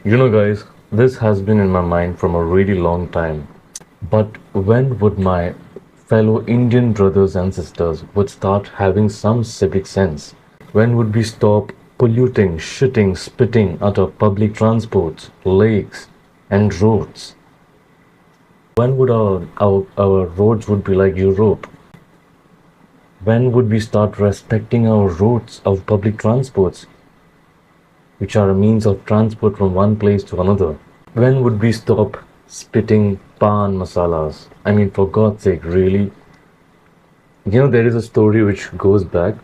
Guys, this has been in my mind from a really long time. But when would my fellow Indian brothers and sisters would start having some civic sense? When would we stop polluting, shitting, spitting at our public transports, lakes, and roads? When would our roads would be like Europe? When would we start respecting our roads, our public transports, which are a means of transport from one place to another? When would we stop spitting pan masalas? I mean, for God's sake, really? There is a story which goes back.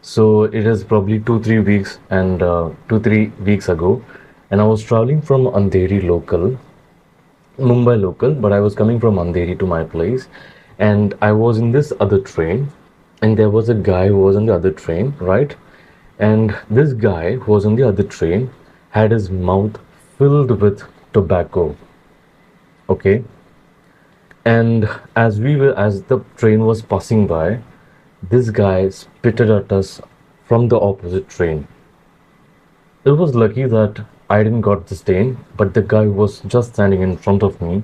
So it is probably 2 3 weeks and 2 3 weeks ago, and I was traveling from Andheri local, Mumbai local, but I was coming from Andheri to my place, and I was in this other train, and there was a guy who was on the other train, right? And this guy who was on the other train had his mouth filled with tobacco. Okay, and as the train was passing by, this guy spitted at us from the opposite train. It was lucky that I didn't got the stain, but the guy who was just standing in front of me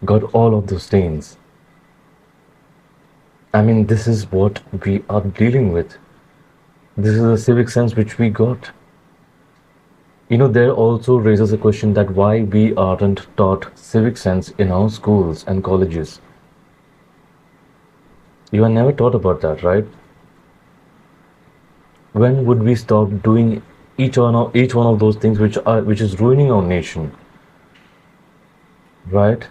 got all of the stains. I mean, this is what we are dealing with. This is the civic sense which we got. There also raises a question that why we aren't taught civic sense in our schools and colleges. You are never taught about that, right? When would we stop doing each one of those things which is ruining our nation, right?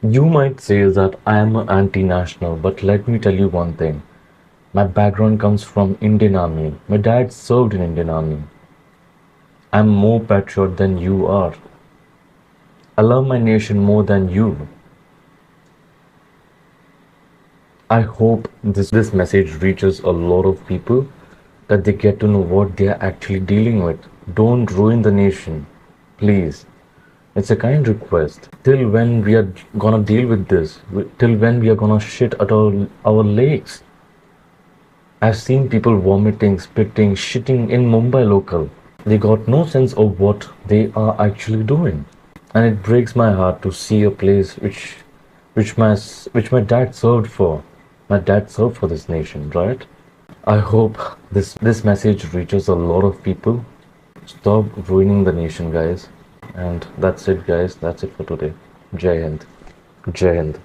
You might say that I am anti-national, but let me tell you one thing. My background comes from Indian Army. My dad served in Indian Army. I'm more patriot than you are. I love my nation more than you. I hope this message reaches a lot of people, that they get to know what they are actually dealing with. Don't ruin the nation, please. It's a kind request. Till when we are gonna deal with this? Till when we are gonna shit at our lakes? I've seen people vomiting, spitting, shitting in Mumbai local. They got no sense of what they are actually doing. And it breaks my heart to see a place which my dad served for. My dad served for this nation, right? I hope this message reaches a lot of people. Stop ruining the nation, guys. And that's it, guys. That's it for today. Jai Hind. Jai Hind.